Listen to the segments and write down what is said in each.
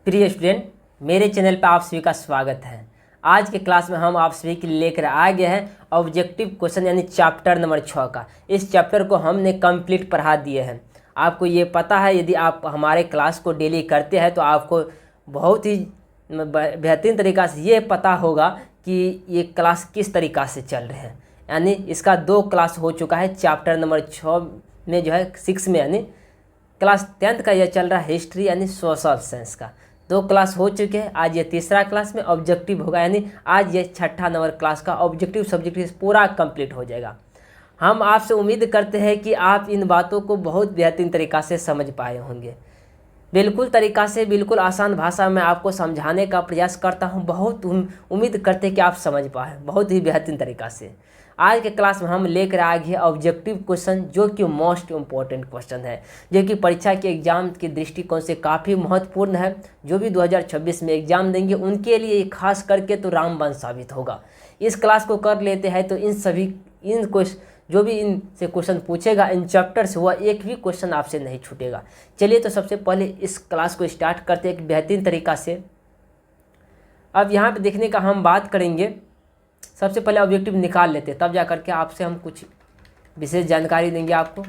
प्रिय स्टूडेंट, मेरे चैनल पर आप सभी का स्वागत है। आज के क्लास में हम आप सभी के लिए लेकर आ गए हैं ऑब्जेक्टिव क्वेश्चन यानी चैप्टर नंबर 6 का। इस चैप्टर को हमने कंप्लीट पढ़ा दिए हैं। आपको ये पता है, यदि आप हमारे क्लास को डेली करते हैं तो आपको बहुत ही बेहतरीन तरीक़ा से ये पता होगा कि ये क्लास किस तरीक़ा से चल रहे हैं। यानी इसका 2 क्लास हो चुका है। चैप्टर नंबर 6 में जो है 6 में यानी क्लास 10th का यह चल रहा है हिस्ट्री यानी सोशल साइंस का 2 क्लास हो चुके हैं। आज ये तीसरा क्लास में ऑब्जेक्टिव होगा, यानी आज ये 6ठा नंबर क्लास का ऑब्जेक्टिव सब्जेक्ट पूरा कंप्लीट हो जाएगा। हम आपसे उम्मीद करते हैं कि आप इन बातों को बहुत बेहतरीन तरीक़ा से समझ पाए होंगे। बिल्कुल तरीक़ा से, बिल्कुल आसान भाषा में आपको समझाने का प्रयास करता हूँ। बहुत उम्मीद करते हैं कि आप समझ पाए बहुत ही बेहतरीन तरीक़ा से। आज के क्लास में हम लेकर आ गए ऑब्जेक्टिव क्वेश्चन, जो कि मोस्ट इम्पॉर्टेंट क्वेश्चन है, जो कि परीक्षा के एग्जाम के दृष्टिकोण से काफ़ी महत्वपूर्ण है। जो भी 2026 में एग्जाम देंगे उनके लिए खास करके तो रामबाण साबित होगा। इस क्लास को कर लेते हैं तो जो भी इनसे क्वेश्चन पूछेगा इन चैप्टर से, वह एक भी क्वेश्चन आपसे नहीं छूटेगा। चलिए तो सबसे पहले इस क्लास को स्टार्ट करते हैं एक बेहतरीन तरीक़ा से। अब यहाँ पे देखने का हम बात करेंगे। सबसे पहले ऑब्जेक्टिव निकाल लेते हैं, तब जा करके आपसे हम कुछ विशेष जानकारी देंगे आपको।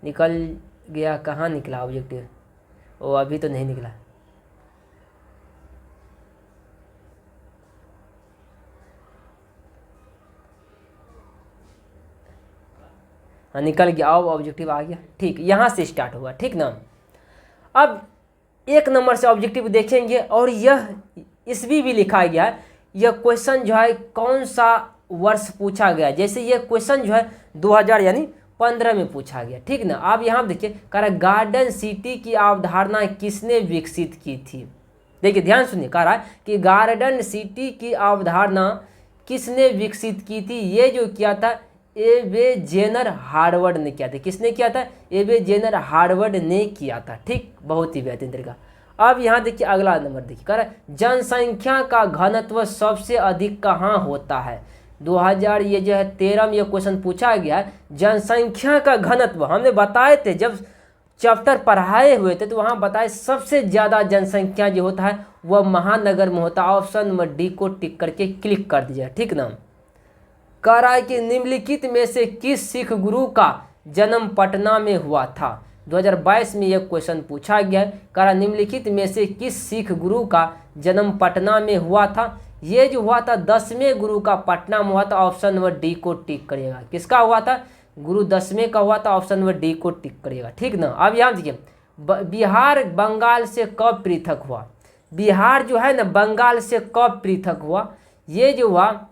निकल गया, कहाँ निकला ऑब्जेक्टिव? वो अभी तो नहीं निकला। हाँ, निकल गया। अब ऑब्जेक्टिव आ गया। ठीक, यहाँ से स्टार्ट हुआ, ठीक ना। अब 1 नंबर से ऑब्जेक्टिव देखेंगे और यह इसमें भी लिखा गया है यह क्वेश्चन जो है कौन सा वर्ष पूछा गया। जैसे यह क्वेश्चन जो है 2015 में पूछा गया, ठीक ना। अब यहाँ देखिए, कह रहा गार्डन सिटी की अवधारणा किसने विकसित की थी। देखिए ध्यान सुनिए, कह रहा है कि गार्डन सिटी की अवधारणा किसने विकसित की थी। ये जो किया था ए.वे. जेनर हार्वर्ड ने किया था। किसने किया था? ए.वे. जेनर हार्वर्ड ने किया था। ठीक, बहुत ही बेहतरीन तरीका। अब यहाँ देखिए अगला नंबर देखिए, कह रहा है जनसंख्या का घनत्व सबसे अधिक कहाँ होता है। 2000 ये जो है 13 में ये क्वेश्चन पूछा गया है। जनसंख्या का घनत्व हमने बताए थे, जब चैप्टर पढ़ाए हुए थे तो वहाँ बताए सबसे ज़्यादा जनसंख्या जो होता है वह महानगर में होता है। ऑप्शन नंबर डी को टिक करके क्लिक कर दीजिए, ठीक ना। कह रहा है कि निम्नलिखित में से किस सिख गुरु का जन्म पटना में हुआ था। 2022 में यह क्वेश्चन पूछा गया है। कह रहा निम्नलिखित में से किस सिख गुरु का जन्म पटना में हुआ था। ये जो हुआ था 10वें गुरु का पटना में हुआ था। ऑप्शन नंबर डी को टिक करिएगा। किसका हुआ था? गुरु 10वें का हुआ था। ऑप्शन नंबर डी को टिक करिएगा, ठीक ना। अब यहाँ देखिए, बिहार बंगाल से कब पृथक हुआ। बिहार जो है ना बंगाल से कब पृथक हुआ। ये जो हुआ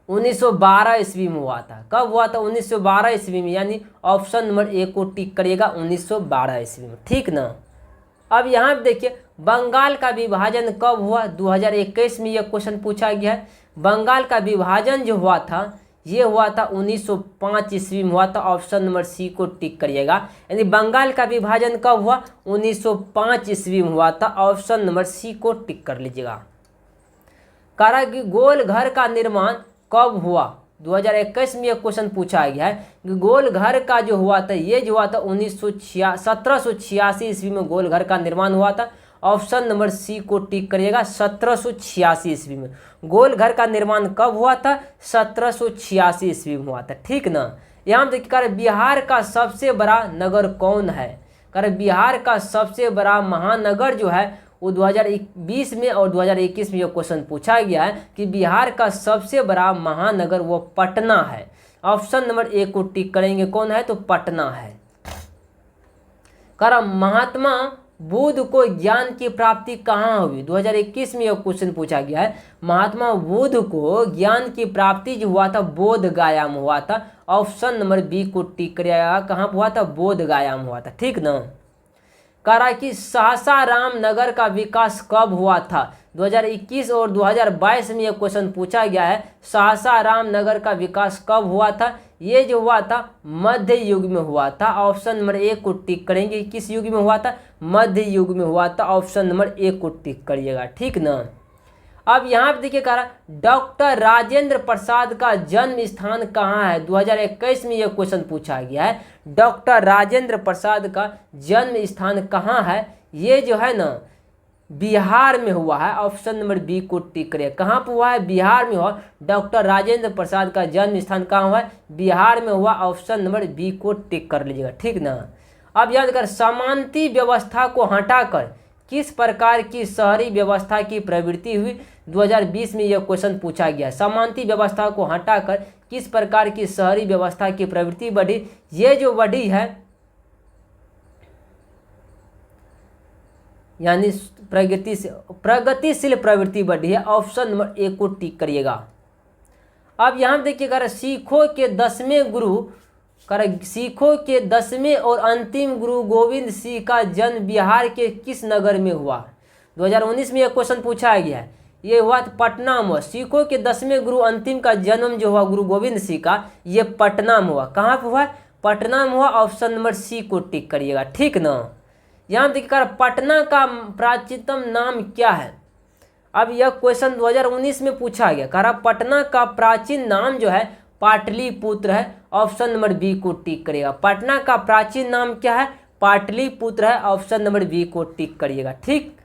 1912 ईस्वी में हुआ था। कब हुआ था? 1912 ईस्वी में, यानी ऑप्शन नंबर ए को टिक करिएगा 1912 ईस्वी में, ठीक ना। अब यहाँ पे देखिए बंगाल का विभाजन कब हुआ। 2021 में यह क्वेश्चन पूछा गया है। बंगाल का विभाजन जो हुआ था ये हुआ था 1905 ईस्वी में हुआ था। ऑप्शन नंबर सी को टिक करिएगा। यानी बंगाल का विभाजन कब हुआ? 1905 ईस्वी में हुआ था। ऑप्शन नंबर सी को टिक कर लीजिएगा। कह रहा है कि गोल घर का निर्माण कब हुआ। 2021 में यह क्वेश्चन पूछा गया है कि गोल घर का जो हुआ था ये जो हुआ था 1786 ईस्वी में गोल घर का निर्माण हुआ था। ऑप्शन नंबर सी को टिक करिएगा। 1786 ईस्वी में गोल घर का निर्माण कब हुआ था? 1786 ईस्वी में हुआ था, ठीक ना। यहाँ देखिए, कह रहे बिहार का सबसे बड़ा नगर कौन है। कह रहे बिहार का सबसे बड़ा महानगर जो है वो 2020 में और 2021 में यह क्वेश्चन पूछा गया है कि बिहार का सबसे बड़ा महानगर वो पटना है। ऑप्शन नंबर ए को टिक करेंगे, कौन है? तो पटना है। कह महात्मा बुद्ध को ज्ञान की प्राप्ति कहाँ हुई। 2021 में यह क्वेश्चन पूछा गया है। महात्मा बुद्ध को ज्ञान की प्राप्ति जो हुआ था बोध गया में हुआ था। ऑप्शन नंबर बी को टिक करिएगा। कहाँ हुआ था? बोध गया में हुआ था, ठीक ना। कह रहा है कि सासाराम नगर का विकास कब हुआ था। 2021 और 2022 में यह क्वेश्चन पूछा गया है। सासाराम नगर का विकास कब हुआ था। ये जो हुआ था मध्य युग में हुआ था। ऑप्शन नंबर ए को टिक करेंगे। किस युग में हुआ था? मध्य युग में हुआ था। ऑप्शन नंबर ए को टिक करिएगा, ठीक ना। अब यहाँ पे देखिए कह रहा डॉक्टर राजेंद्र प्रसाद का जन्म स्थान कहाँ है। 2021 में यह क्वेश्चन पूछा गया है, डॉक्टर राजेंद्र प्रसाद का जन्म स्थान कहाँ है। ये जो है ना बिहार में हुआ है, ऑप्शन नंबर बी को टिक करिए। कहाँ पर हुआ है, बिहार में हुआ। डॉक्टर राजेंद्र प्रसाद का जन्म स्थान कहाँ हुआ है, बिहार में हुआ। ऑप्शन नंबर बी को टिक कर लीजिएगा, ठीक ना। अब याद कर समानती व्यवस्था को हटाकर किस प्रकार की शहरी व्यवस्था की प्रवृत्ति हुई। 2020 में यह क्वेश्चन पूछा गया। समानती व्यवस्था को हटाकर किस प्रकार की शहरी व्यवस्था की प्रवृत्ति बढ़ी। ये जो बढ़ी है यानी प्रगतिशील प्रवृत्ति बढ़ी है। ऑप्शन नंबर ए को टिक करिएगा। अब यहाँ देखिएगा सिखों के 10वें गुरु सिखों के 10वें और अंतिम गुरु गोविंद सिंह का जन्म बिहार के किस नगर में हुआ। 2019 में यह क्वेश्चन पूछा गया है। ये हुआ पटना में। सिखों के 10वें गुरु अंतिम का जन्म जो हुआ गुरु गोविंद सिंह का, ये पटना में हुआ। कहाँ पर हुआ, पटना में हुआ। ऑप्शन नंबर सी को टिक करिएगा, ठीक ना। यहाँ देखिए पटना का प्राचीनतम नाम क्या है। अब यह क्वेश्चन 2019 में पूछा गया। कह रहा पटना का प्राचीन नाम जो है पाटलिपुत्र है। ऑप्शन नंबर बी को टिक करिएगा। पटना का प्राचीन नाम क्या है, पाटलिपुत्र है। ऑप्शन नंबर बी को टिक करिएगा, ठीक।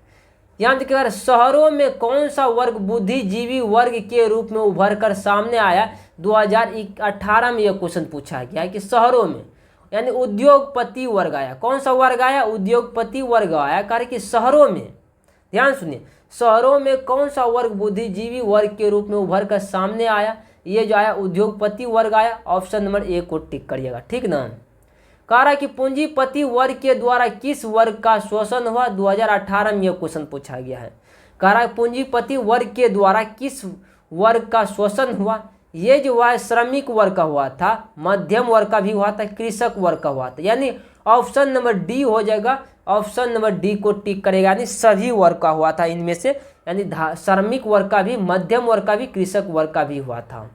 यहाँ देखिएगा शहरों में कौन सा वर्ग बुद्धिजीवी वर्ग के रूप में उभर कर सामने आया। 2018 में यह क्वेश्चन पूछा गया है कि शहरों में यानी उद्योगपति वर्ग आया। कौन सा वर्ग आया, उद्योगपति वर्ग आया। कारण कि शहरों में, ध्यान सुनिए, शहरों में कौन सा वर्ग बुद्धिजीवी वर्ग के रूप में उभर कर सामने आया। ये जो आया उद्योगपति वर्ग आया। ऑप्शन नंबर ए को टिक करिएगा, ठीक ना। कह रहा कि पूंजीपति वर्ग के द्वारा किस वर्ग का शोषण हुआ। 2018 में यह क्वेश्चन पूछा गया है। कह रहा है पूंजीपति वर्ग के द्वारा किस वर्ग का शोषण हुआ। ये जो हुआ है श्रमिक वर्ग का हुआ था, मध्यम वर्ग का भी हुआ था, कृषक वर्ग का हुआ था। यानी ऑप्शन नंबर डी हो जाएगा। ऑप्शन नंबर डी को टिक करेगा, यानी सभी वर्ग का हुआ था इनमें से। यानी श्रमिक वर्ग का भी, मध्यम वर्ग का भी, कृषक वर्ग का भी हुआ था।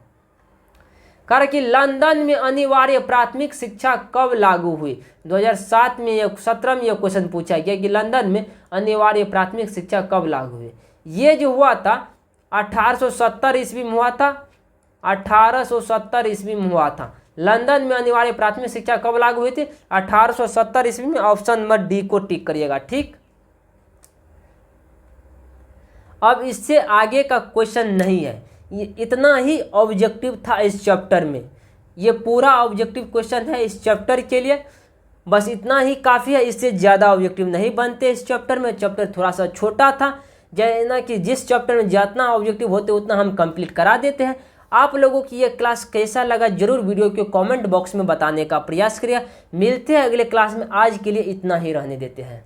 कह कि लंदन में अनिवार्य प्राथमिक शिक्षा कब लागू हुई। 2007 में यह 17 में यह क्वेश्चन पूछा गया कि लंदन में अनिवार्य प्राथमिक शिक्षा कब लागू हुई। ये जो हुआ था 1870 ईस्वी में हुआ था। 1870 ईस्वी में हुआ था। लंदन में अनिवार्य प्राथमिक शिक्षा कब लागू हुई थी, 1870 ईस्वी में। ऑप्शन नंबर डी को टिक करिएगा, ठीक। अब इससे आगे का क्वेश्चन नहीं है, ये इतना ही ऑब्जेक्टिव था इस चैप्टर में। ये पूरा ऑब्जेक्टिव क्वेश्चन है इस चैप्टर के लिए, बस इतना ही काफ़ी है। इससे ज़्यादा ऑब्जेक्टिव नहीं बनते इस चैप्टर में। चैप्टर थोड़ा सा छोटा था, जैसा कि जिस चैप्टर में जितना ऑब्जेक्टिव होते उतना हम कंप्लीट करा देते हैं। आप लोगों की ये क्लास कैसा लगा जरूर वीडियो के कमेंट बॉक्स में बताने का प्रयास करिए। मिलते हैं अगले क्लास में, आज के लिए इतना ही रहने देते हैं।